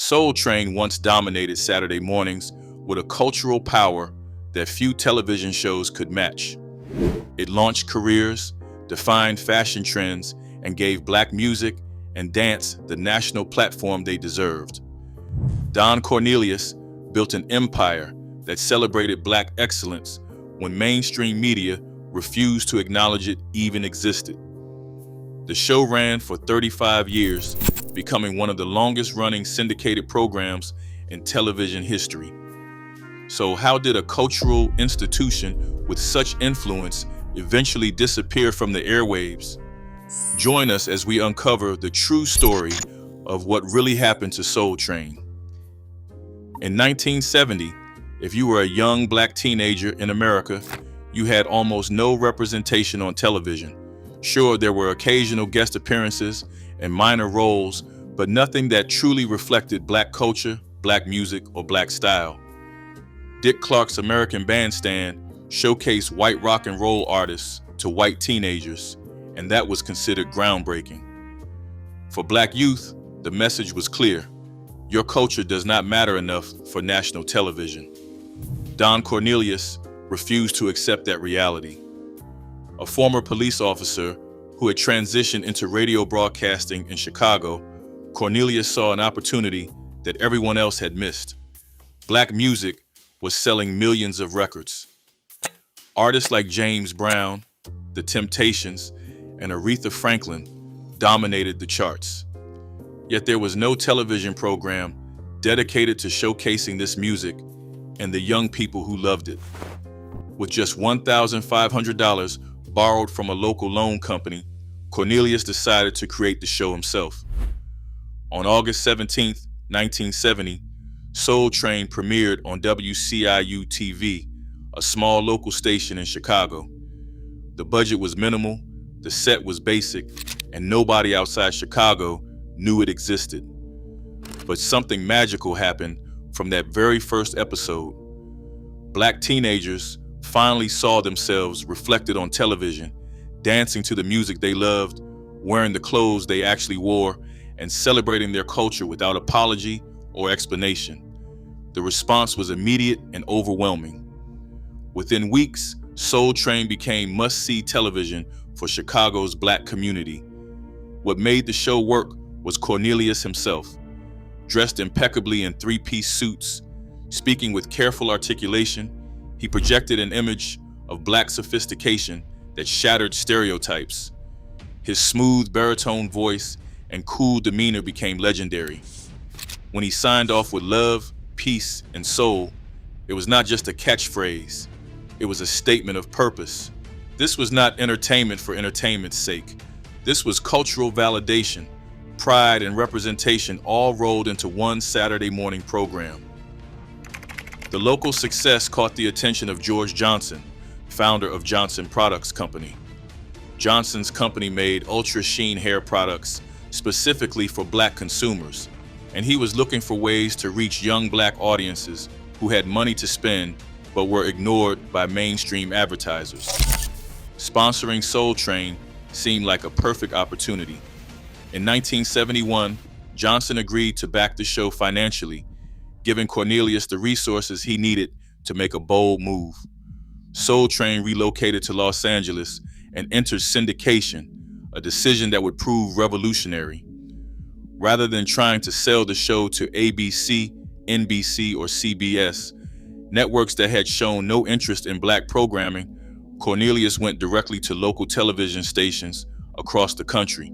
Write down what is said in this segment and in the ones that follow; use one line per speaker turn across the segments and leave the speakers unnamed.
Soul Train once dominated Saturday mornings with a cultural power that few television shows could match. It launched careers, defined fashion trends, and gave black music and dance the national platform they deserved. Don Cornelius built an empire that celebrated black excellence when mainstream media refused to acknowledge it even existed. The show ran for 35 years, becoming one of the longest-running syndicated programs in television history. So how did a cultural institution with such influence eventually disappear from the airwaves? Join us as we uncover the true story of what really happened to Soul Train. In 1970, if you were a young black teenager in America, you had almost no representation on television. Sure, there were occasional guest appearances and minor roles, but nothing that truly reflected black culture, black music, or black style. Dick Clark's American Bandstand showcased white rock and roll artists to white teenagers, and that was considered groundbreaking. For black youth, the message was clear: your culture does not matter enough for national television. Don Cornelius refused to accept that reality. A former police officer who had transitioned into radio broadcasting in Chicago, Cornelius saw an opportunity that everyone else had missed. Black music was selling millions of records. Artists like James Brown, The Temptations, and Aretha Franklin dominated the charts. Yet there was no television program dedicated to showcasing this music and the young people who loved it. With just $1,500 borrowed from a local loan company, Cornelius decided to create the show himself. On August 17, 1970, Soul Train premiered on WCIU-TV, a small local station in Chicago. The budget was minimal, the set was basic, and nobody outside Chicago knew it existed. But something magical happened from that very first episode. Black teenagers finally saw themselves reflected on television, dancing to the music they loved, wearing the clothes they actually wore, and celebrating their culture without apology or explanation. The response was immediate and overwhelming. Within weeks, Soul Train became must-see television for Chicago's black community. What made the show work was Cornelius himself. Dressed impeccably in three-piece suits, speaking with careful articulation, he projected an image of black sophistication that shattered stereotypes. His smooth baritone voice and cool demeanor became legendary. When he signed off with love, peace, and soul, it was not just a catchphrase, it was a statement of purpose. This was not entertainment for entertainment's sake. This was cultural validation, pride, and representation all rolled into one Saturday morning program. The local success caught the attention of George Johnson, founder of Johnson Products Company. Johnson's company made ultra sheen hair products specifically for black consumers, and he was looking for ways to reach young black audiences who had money to spend but were ignored by mainstream advertisers. Sponsoring Soul Train seemed like a perfect opportunity. In 1971, Johnson agreed to back the show financially, giving Cornelius the resources he needed to make a bold move. Soul Train relocated to Los Angeles and entered syndication, a decision that would prove revolutionary. Rather than trying to sell the show to ABC, NBC, or CBS, networks that had shown no interest in black programming, Cornelius went directly to local television stations across the country.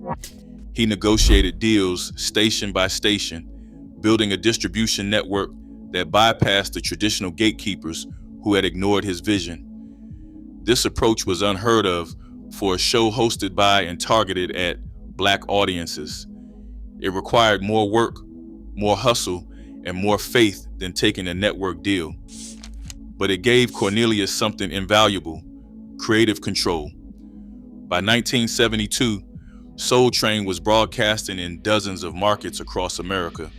He negotiated deals station by station, building a distribution network that bypassed the traditional gatekeepers who had ignored his vision. This approach was unheard of for a show hosted by and targeted at black audiences. It required more work, more hustle, and more faith than taking a network deal. But it gave Cornelius something invaluable: creative control. By 1972, Soul Train was broadcasting in dozens of markets across America.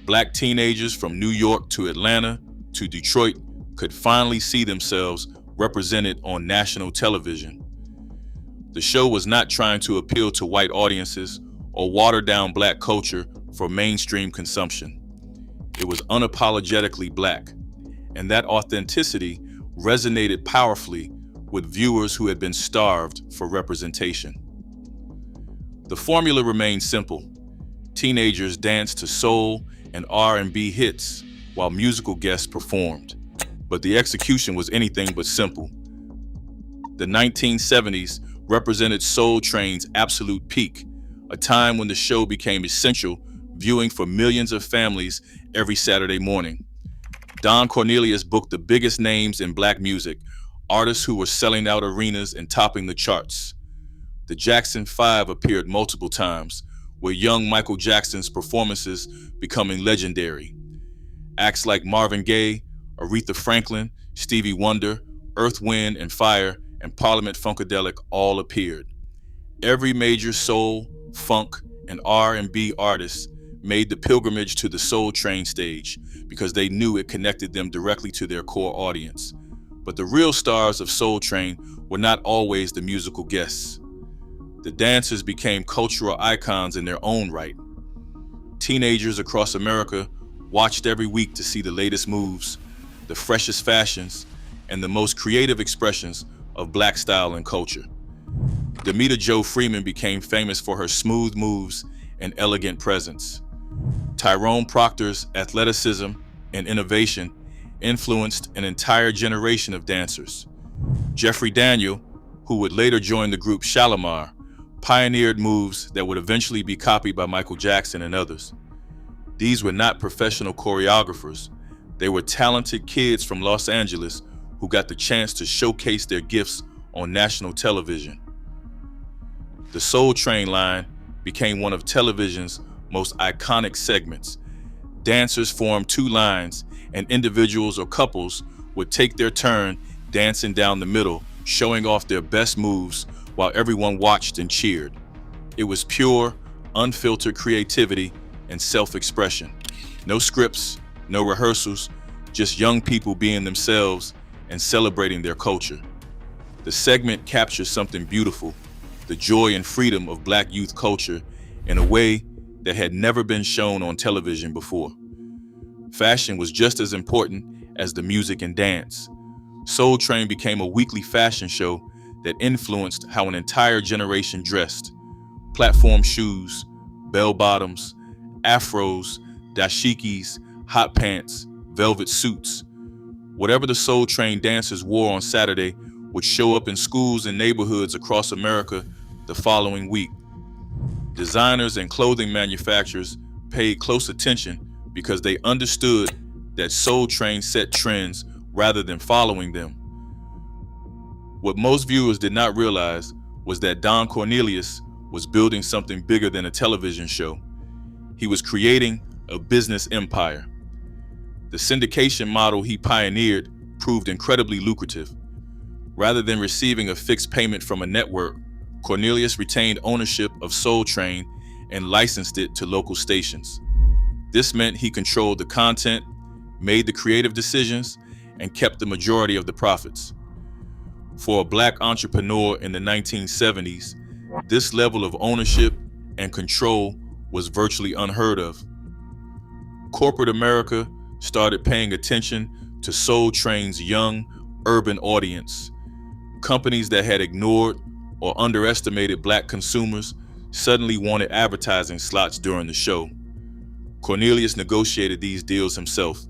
Black teenagers from New York to Atlanta to Detroit could finally see themselves represented on national television. The show was not trying to appeal to white audiences or water down black culture for mainstream consumption. It was unapologetically black, and that authenticity resonated powerfully with viewers who had been starved for representation. The formula remained simple. Teenagers danced to soul and R&B hits while musical guests performed. But the execution was anything but simple. The 1970s represented Soul Train's absolute peak, a time when the show became essential viewing for millions of families every Saturday morning. Don Cornelius booked the biggest names in black music, artists who were selling out arenas and topping the charts. The Jackson 5 appeared multiple times, with young Michael Jackson's performances becoming legendary. Acts like Marvin Gaye, Aretha Franklin, Stevie Wonder, Earth, Wind and Fire, and Parliament Funkadelic all appeared. Every major soul, funk, and R&B artist made the pilgrimage to the Soul Train stage because they knew it connected them directly to their core audience. But the real stars of Soul Train were not always the musical guests. The dancers became cultural icons in their own right. Teenagers across America watched every week to see the latest moves, the freshest fashions, and the most creative expressions of black style and culture. Demita Jo Freeman became famous for her smooth moves and elegant presence. Tyrone Proctor's athleticism and innovation influenced an entire generation of dancers. Jeffrey Daniel, who would later join the group Shalimar, pioneered moves that would eventually be copied by Michael Jackson and others. These were not professional choreographers. They were talented kids from Los Angeles who got the chance to showcase their gifts on national television. The Soul Train line became one of television's most iconic segments. Dancers formed two lines, and individuals or couples would take their turn dancing down the middle, showing off their best moves while everyone watched and cheered. It was pure, unfiltered creativity and self-expression. No scripts, no rehearsals, just young people being themselves and celebrating their culture. The segment captures something beautiful, the joy and freedom of black youth culture in a way that had never been shown on television before. Fashion was just as important as the music and dance. Soul Train became a weekly fashion show that influenced how an entire generation dressed. Platform shoes, bell-bottoms, afros, dashikis, hot pants, velvet suits. Whatever the Soul Train dancers wore on Saturday would show up in schools and neighborhoods across America the following week. Designers and clothing manufacturers paid close attention because they understood that Soul Train set trends rather than following them. What most viewers did not realize was that Don Cornelius was building something bigger than a television show. He was creating a business empire. The syndication model he pioneered proved incredibly lucrative. Rather than receiving a fixed payment from a network, Cornelius retained ownership of Soul Train and licensed it to local stations. This meant he controlled the content, made the creative decisions, and kept the majority of the profits. For a black entrepreneur in the 1970s, this level of ownership and control was virtually unheard of. Corporate America started paying attention to Soul Train's young, urban audience. Companies that had ignored or underestimated black consumers suddenly wanted advertising slots during the show. Cornelius negotiated these deals himself,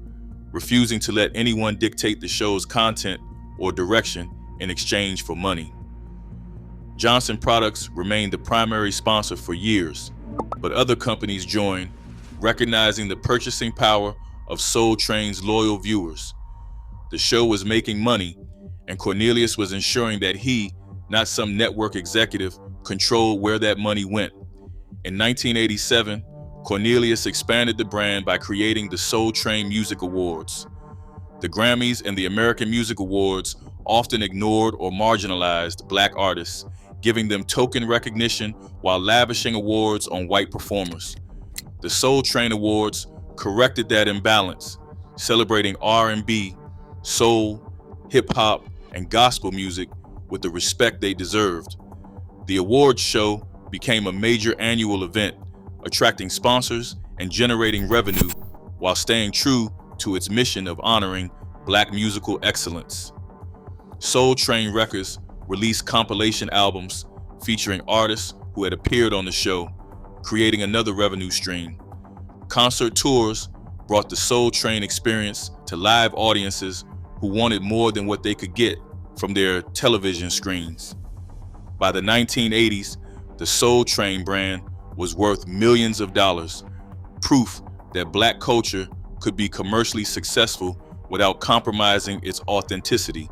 refusing to let anyone dictate the show's content or direction in exchange for money. Johnson Products remained the primary sponsor for years, but other companies joined, recognizing the purchasing power of Soul Train's loyal viewers. The show was making money, and Cornelius was ensuring that he, not some network executive, controlled where that money went. In 1987, Cornelius expanded the brand by creating the Soul Train Music Awards. The Grammys and the American Music Awards often ignored or marginalized black artists, giving them token recognition while lavishing awards on white performers. The Soul Train Awards corrected that imbalance, celebrating R&B, soul, hip-hop, and gospel music with the respect they deserved. The awards show became a major annual event, attracting sponsors and generating revenue while staying true to its mission of honoring Black musical excellence. Soul Train Records released compilation albums featuring artists who had appeared on the show, creating another revenue stream. Concert tours brought the Soul Train experience to live audiences who wanted more than what they could get from their television screens. By the 1980s, the Soul Train brand was worth millions of dollars, proof that Black culture could be commercially successful without compromising its authenticity.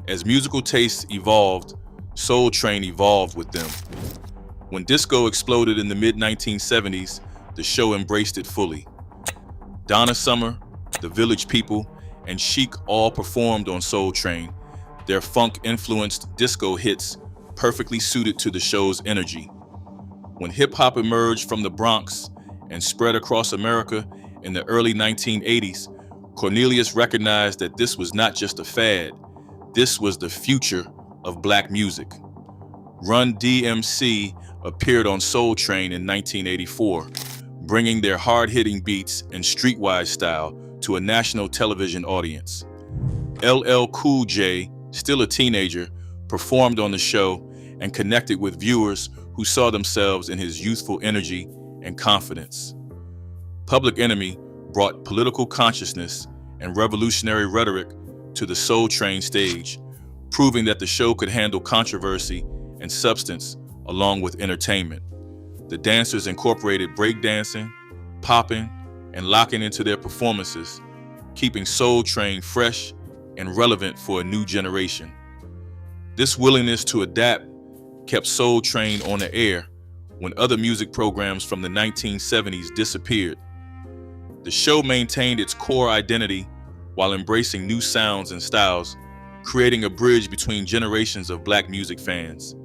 As musical tastes evolved, Soul Train evolved with them. When disco exploded in the mid-1970s, the show embraced it fully. Donna Summer, the Village People, and Chic all performed on Soul Train, their funk-influenced disco hits perfectly suited to the show's energy. When hip-hop emerged from the Bronx and spread across America in the early 1980s, Cornelius recognized that this was not just a fad, this was the future of Black music. Run DMC appeared on Soul Train in 1984, bringing their hard-hitting beats and streetwise style to a national television audience. LL Cool J, still a teenager, performed on the show and connected with viewers who saw themselves in his youthful energy and confidence. Public Enemy brought political consciousness and revolutionary rhetoric to the Soul Train stage, proving that the show could handle controversy and substance along with entertainment. The dancers incorporated breakdancing, popping, and locking into their performances, keeping Soul Train fresh and relevant for a new generation. This willingness to adapt kept Soul Train on the air when other music programs from the 1970s disappeared. The show maintained its core identity while embracing new sounds and styles, creating a bridge between generations of Black music fans.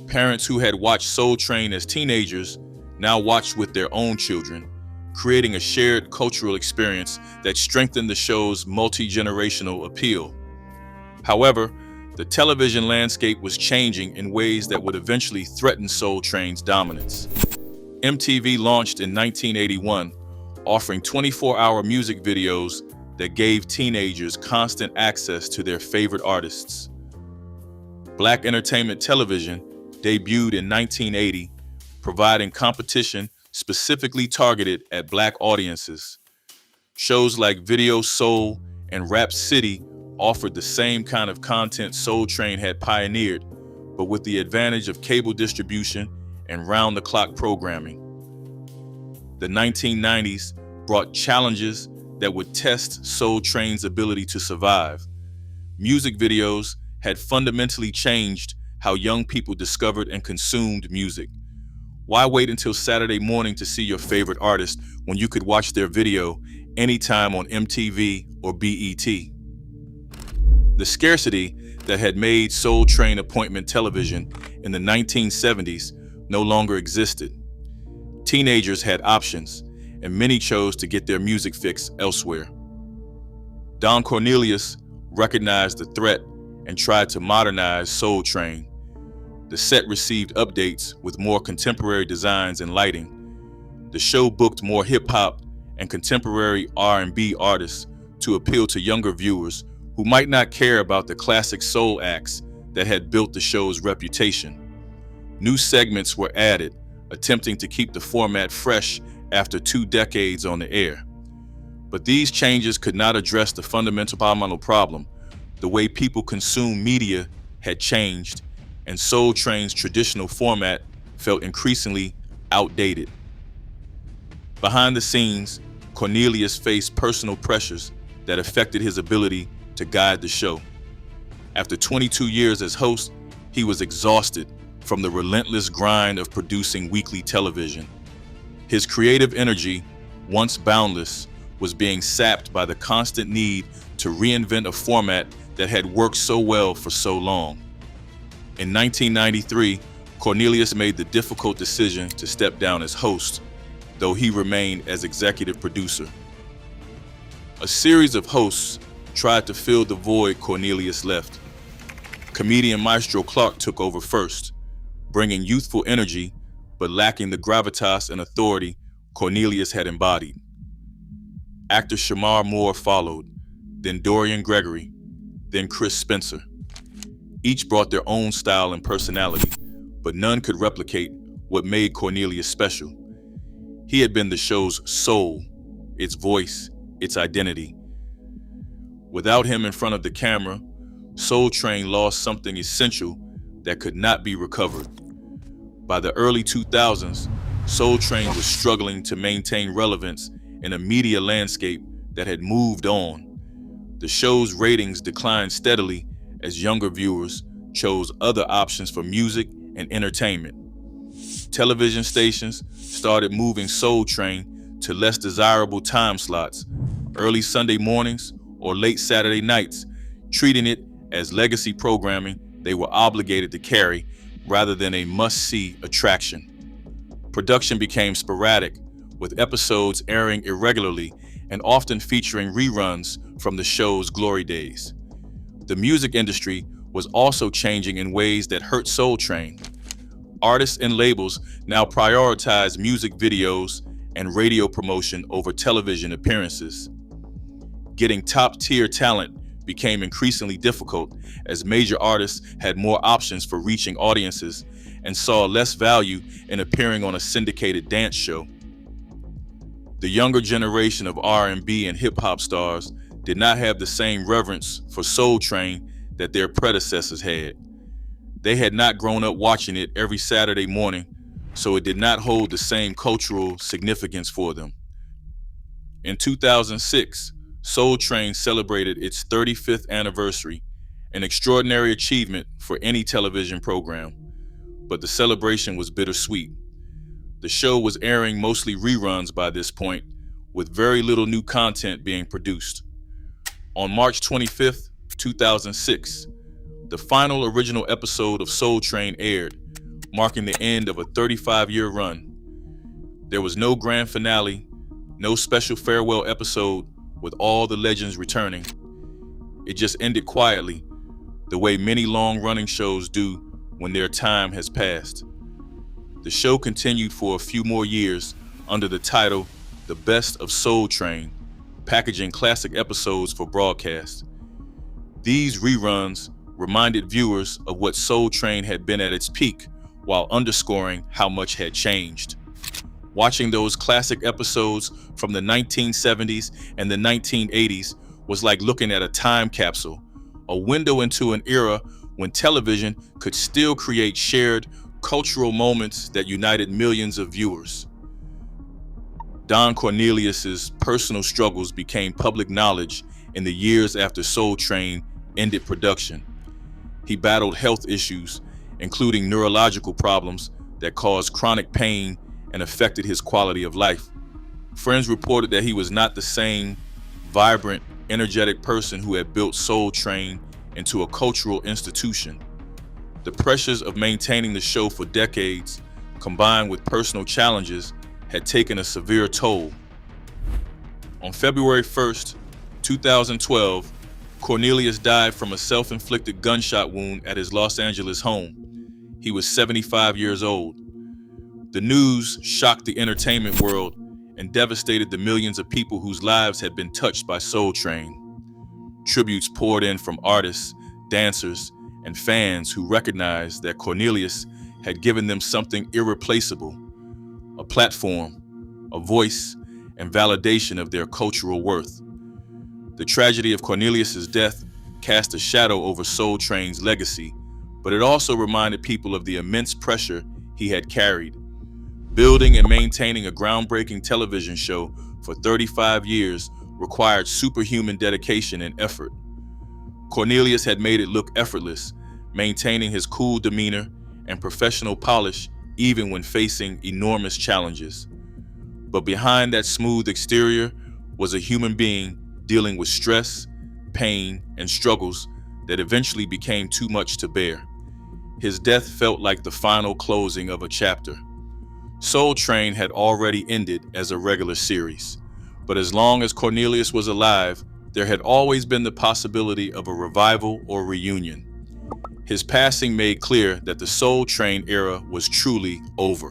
Parents who had watched Soul Train as teenagers now watched with their own children, creating a shared cultural experience that strengthened the show's multi-generational appeal. However, the television landscape was changing in ways that would eventually threaten Soul Train's dominance. MTV launched in 1981, offering 24-hour music videos that gave teenagers constant access to their favorite artists. Black entertainment television debuted in 1980, providing competition specifically targeted at Black audiences. Shows like Video Soul and Rap City offered the same kind of content Soul Train had pioneered, but with the advantage of cable distribution and round-the-clock programming. The 1990s brought challenges that would test Soul Train's ability to survive. Music videos had fundamentally changed how young people discovered and consumed music. Why wait until Saturday morning to see your favorite artist when you could watch their video anytime on MTV or BET? The scarcity that had made Soul Train appointment television in the 1970s no longer existed. Teenagers had options, and many chose to get their music fix elsewhere. Don Cornelius recognized the threat and tried to modernize Soul Train. The set received updates with more contemporary designs and lighting. The show booked more hip-hop and contemporary R&B artists to appeal to younger viewers who might not care about the classic soul acts that had built the show's reputation. New segments were added, attempting to keep the format fresh after 2 decades on the air. But these changes could not address the fundamental problem. The way people consume media had changed, and Soul Train's traditional format felt increasingly outdated. Behind the scenes, Cornelius faced personal pressures that affected his ability to guide the show. After 22 years as host, he was exhausted from the relentless grind of producing weekly television. His creative energy, once boundless, was being sapped by the constant need to reinvent a format that had worked so well for so long. In 1993, Cornelius made the difficult decision to step down as host, though he remained as executive producer. A series of hosts tried to fill the void Cornelius left. Comedian Maestro Clark took over first, bringing youthful energy but lacking the gravitas and authority Cornelius had embodied. Actor Shamar Moore followed, then Dorian Gregory, then Chris Spencer. Each brought their own style and personality, but none could replicate what made Cornelius special. He had been the show's soul, its voice, its identity. Without him in front of the camera, Soul Train lost something essential that could not be recovered. By the early 2000s, Soul Train was struggling to maintain relevance in a media landscape that had moved on. The show's ratings declined steadily as younger viewers chose other options for music and entertainment. Television stations started moving Soul Train to less desirable time slots, early Sunday mornings or late Saturday nights, treating it as legacy programming they were obligated to carry rather than a must-see attraction. Production became sporadic, with episodes airing irregularly and often featuring reruns from the show's glory days. The music industry was also changing in ways that hurt Soul Train. Artists and labels now prioritize music videos and radio promotion over television appearances. Getting top-tier talent became increasingly difficult as major artists had more options for reaching audiences and saw less value in appearing on a syndicated dance show. The younger generation of R&B and hip-hop stars did not have the same reverence for Soul Train that their predecessors had. They had not grown up watching it every Saturday morning, so it did not hold the same cultural significance for them. In 2006, Soul Train celebrated its 35th anniversary, an extraordinary achievement for any television program. But the celebration was bittersweet. The show was airing mostly reruns by this point, with very little new content being produced. On March 25th, 2006, the final original episode of Soul Train aired, marking the end of a 35-year run. There was no grand finale, no special farewell episode with all the legends returning. It just ended quietly, the way many long-running shows do when their time has passed. The show continued for a few more years under the title The Best of Soul Train, packaging classic episodes for broadcast. These reruns reminded viewers of what Soul Train had been at its peak, while underscoring how much had changed. Watching those classic episodes from the 1970s and the 1980s was like looking at a time capsule, a window into an era when television could still create shared cultural moments that united millions of viewers. Don Cornelius's personal struggles became public knowledge in the years after Soul Train ended production. He battled health issues, including neurological problems that caused chronic pain and affected his quality of life. Friends reported that he was not the same vibrant, energetic person who had built Soul Train into a cultural institution. The pressures of maintaining the show for decades, combined with personal challenges, had taken a severe toll. On February 1st, 2012, Cornelius died from a self-inflicted gunshot wound at his Los Angeles home. He was 75 years old. The news shocked the entertainment world and devastated the millions of people whose lives had been touched by Soul Train. Tributes poured in from artists, dancers, and fans who recognized that Cornelius had given them something irreplaceable, a platform, a voice, and validation of their cultural worth. The tragedy of Cornelius's death cast a shadow over Soul Train's legacy, but it also reminded people of the immense pressure he had carried. Building and maintaining a groundbreaking television show for 35 years required superhuman dedication and effort. Cornelius had made it look effortless, maintaining his cool demeanor and professional polish even when facing enormous challenges. But behind that smooth exterior was a human being dealing with stress, pain, and struggles that eventually became too much to bear. His death felt like the final closing of a chapter. Soul Train had already ended as a regular series, but as long as Cornelius was alive, there had always been the possibility of a revival or reunion. His passing made clear that the Soul Train era was truly over.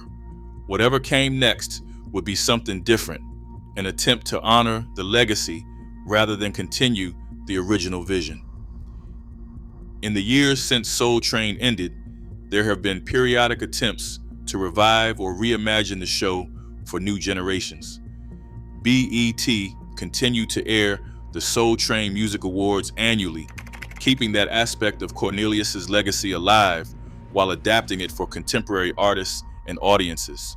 Whatever came next would be something different, an attempt to honor the legacy rather than continue the original vision. In the years since Soul Train ended, there have been periodic attempts to revive or reimagine the show for new generations. BET continued to air the Soul Train Music Awards annually, keeping that aspect of Cornelius's legacy alive while adapting it for contemporary artists and audiences.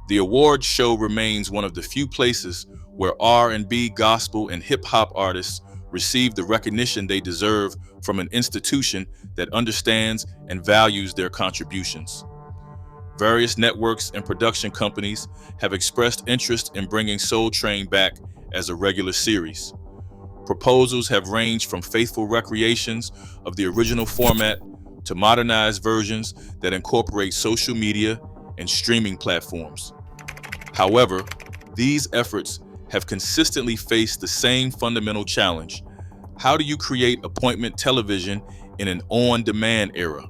The awards show remains one of the few places where R&B, gospel, and hip-hop artists receive the recognition they deserve from an institution that understands and values their contributions. Various networks and production companies have expressed interest in bringing Soul Train back as a regular series. Proposals have ranged from faithful recreations of the original format to modernized versions that incorporate social media and streaming platforms. However, these efforts have consistently faced the same fundamental challenge. How do you create appointment television in an on-demand era?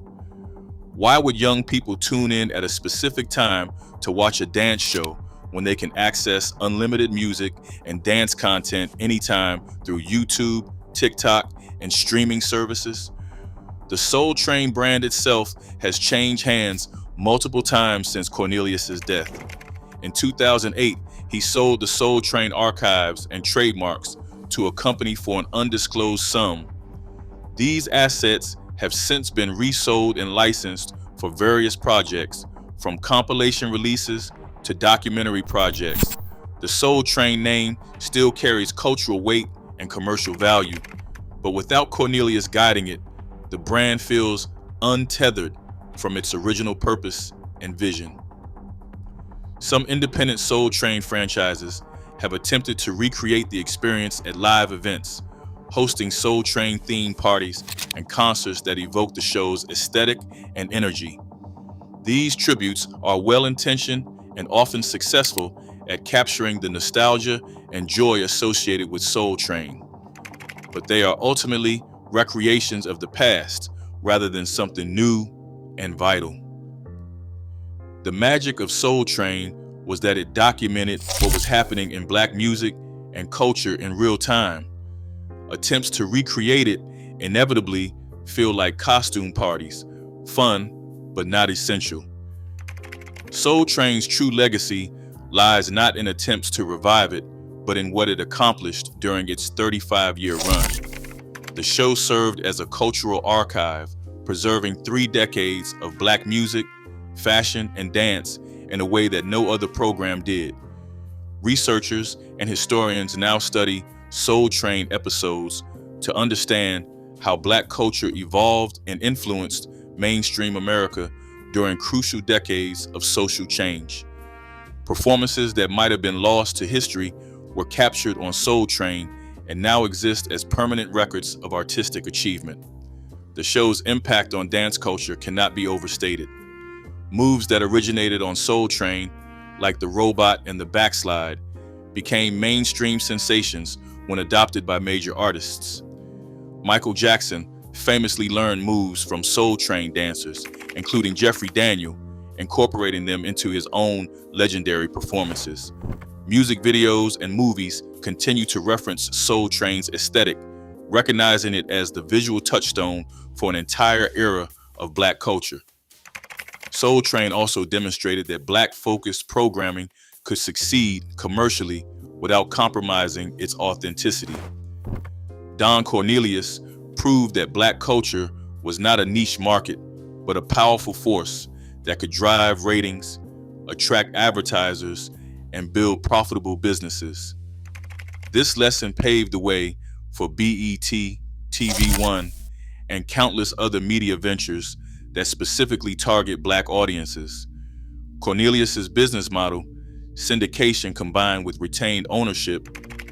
Why would young people tune in at a specific time to watch a dance show when they can access unlimited music and dance content anytime through YouTube, TikTok, and streaming services? The Soul Train brand itself has changed hands multiple times since Cornelius's death. In 2008, he sold the Soul Train archives and trademarks to a company for an undisclosed sum. These assets have since been resold and licensed for various projects, from compilation releases to documentary projects. The Soul Train name still carries cultural weight and commercial value, but without Cornelius guiding it, the brand feels untethered from its original purpose and vision. Some independent Soul Train franchises have attempted to recreate the experience at live events, hosting Soul Train themed parties and concerts that evoke the show's aesthetic and energy. These tributes are well-intentioned and often successful at capturing the nostalgia and joy associated with Soul Train, but they are ultimately recreations of the past rather than something new and vital. The magic of Soul Train was that it documented what was happening in Black music and culture in real time. Attempts to recreate it inevitably feel like costume parties, fun but not essential. Soul Train's true legacy lies not in attempts to revive it, but in what it accomplished during its 35-year run. The show served as a cultural archive, preserving 3 decades of Black music, fashion, and dance in a way that no other program did. Researchers and historians now study Soul Train episodes to understand how Black culture evolved and influenced mainstream America during crucial decades of social change. Performances that might have been lost to history were captured on Soul Train and now exist as permanent records of artistic achievement. The show's impact on dance culture cannot be overstated. Moves that originated on Soul Train, like the robot and the backslide, became mainstream sensations when adopted by major artists. Michael Jackson famously learned moves from Soul Train dancers, including Jeffrey Daniel, incorporating them into his own legendary performances. Music videos and movies continue to reference Soul Train's aesthetic, recognizing it as the visual touchstone for an entire era of Black culture. Soul Train also demonstrated that Black-focused programming could succeed commercially without compromising its authenticity. Don Cornelius proved that Black culture was not a niche market, but a powerful force that could drive ratings, attract advertisers, and build profitable businesses. This lesson paved the way for BET, TV1, and countless other media ventures that specifically target Black audiences. Cornelius's business model, syndication combined with retained ownership,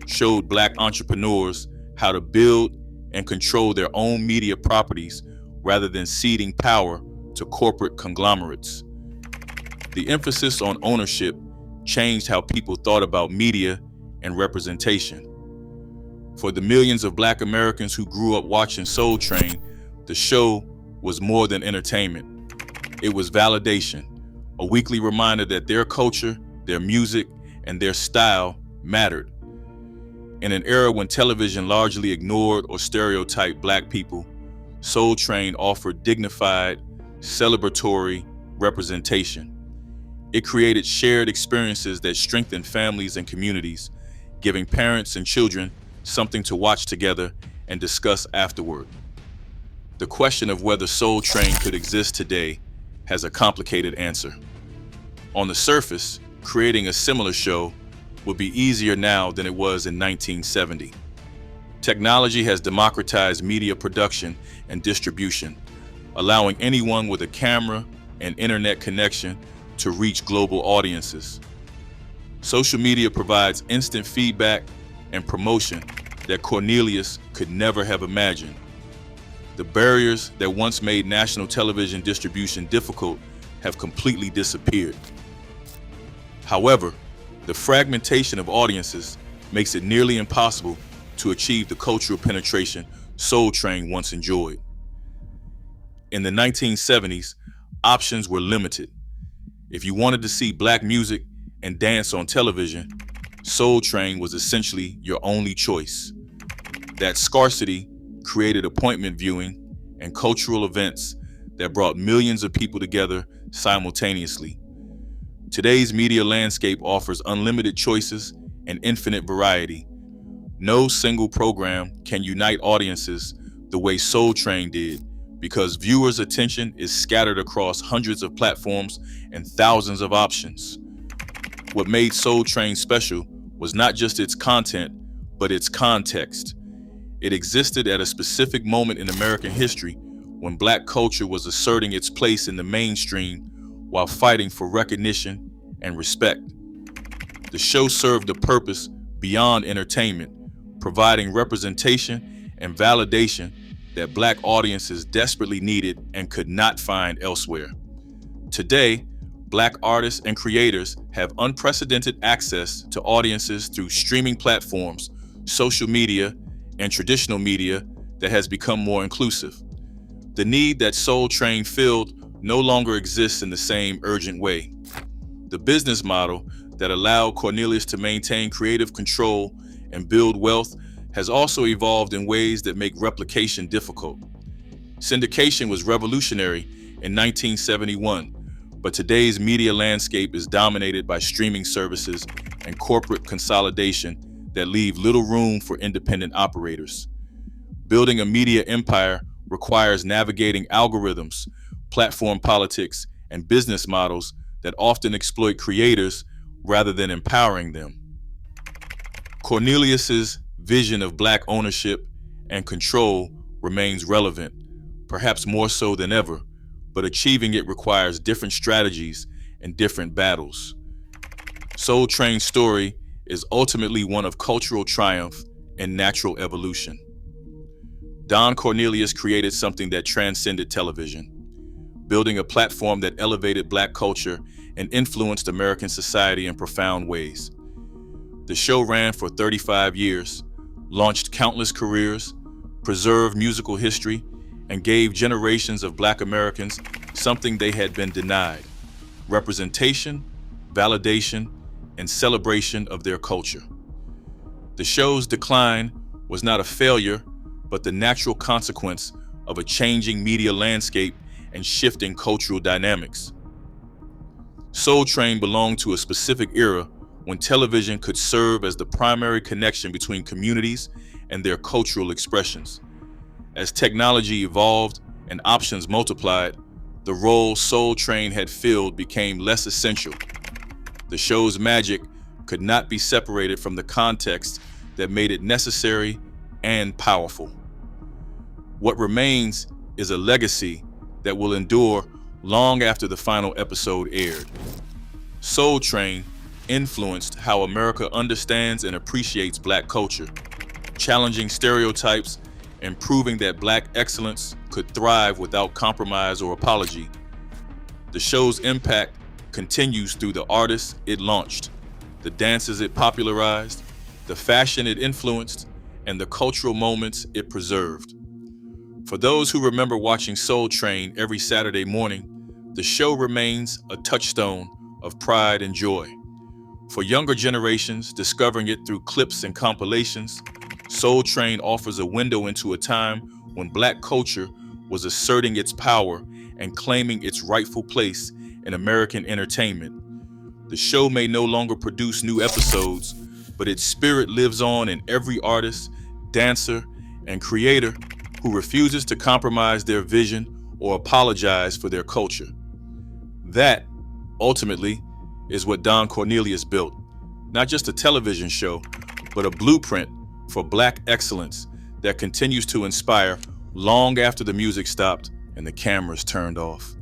showed Black entrepreneurs how to build and control their own media properties rather than ceding power to corporate conglomerates. The emphasis on ownership changed how people thought about media and representation. For the millions of Black Americans who grew up watching Soul Train, the show was more than entertainment. It was validation, a weekly reminder that their culture, their music, and their style mattered. In an era when television largely ignored or stereotyped Black people, Soul Train offered dignified, celebratory representation. It created shared experiences that strengthened families and communities, giving parents and children something to watch together and discuss afterward. The question of whether Soul Train could exist today has a complicated answer. On the surface, creating a similar show would be easier now than it was in 1970. Technology has democratized media production and distribution, allowing anyone with a camera and internet connection to reach global audiences. Social media provides instant feedback and promotion that Cornelius could never have imagined. The barriers that once made national television distribution difficult have completely disappeared. However, the fragmentation of audiences makes it nearly impossible to achieve the cultural penetration Soul Train once enjoyed. In the 1970s, options were limited. If you wanted to see Black music and dance on television, Soul Train was essentially your only choice. That scarcity created appointment viewing and cultural events that brought millions of people together simultaneously. Today's media landscape offers unlimited choices and infinite variety. No single program can unite audiences the way Soul Train did, because viewers' attention is scattered across hundreds of platforms and thousands of options. What made Soul Train special was not just its content, but its context. It existed at a specific moment in American history when Black culture was asserting its place in the mainstream while fighting for recognition and respect. The show served a purpose beyond entertainment, providing representation and validation that Black audiences desperately needed and could not find elsewhere. Today, Black artists and creators have unprecedented access to audiences through streaming platforms, social media, and traditional media that has become more inclusive. The need that Soul Train filled no longer exists in the same urgent way. The business model that allowed Cornelius to maintain creative control and build wealth has also evolved in ways that make replication difficult. Syndication was revolutionary in 1971, but today's media landscape is dominated by streaming services and corporate consolidation that leave little room for independent operators. Building a media empire requires navigating algorithms, platform politics, and business models that often exploit creators rather than empowering them. Cornelius's vision of Black ownership and control remains relevant, perhaps more so than ever, but achieving it requires different strategies and different battles. Soul Train's story is ultimately one of cultural triumph and natural evolution. Don Cornelius created something that transcended television, building a platform that elevated Black culture and influenced American society in profound ways. The show ran for 35 years, launched countless careers, preserved musical history, and gave generations of Black Americans something they had been denied: representation, validation, and celebration of their culture. The show's decline was not a failure, but the natural consequence of a changing media landscape and shifting cultural dynamics. Soul Train belonged to a specific era when television could serve as the primary connection between communities and their cultural expressions. As technology evolved and options multiplied, the role Soul Train had filled became less essential. The show's magic could not be separated from the context that made it necessary and powerful. What remains is a legacy that will endure long after the final episode aired. Soul Train influenced how America understands and appreciates Black culture, challenging stereotypes and proving that Black excellence could thrive without compromise or apology. The show's impact continues through the artists it launched, the dances it popularized, the fashion it influenced, and the cultural moments it preserved. For those who remember watching Soul Train every Saturday morning, the show remains a touchstone of pride and joy. For younger generations, discovering it through clips and compilations, Soul Train offers a window into a time when Black culture was asserting its power and claiming its rightful place in American entertainment. The show may no longer produce new episodes, but its spirit lives on in every artist, dancer, and creator who refuses to compromise their vision or apologize for their culture. That, ultimately, is what Don Cornelius built. Not just a television show, but a blueprint for Black excellence that continues to inspire long after the music stopped and the cameras turned off.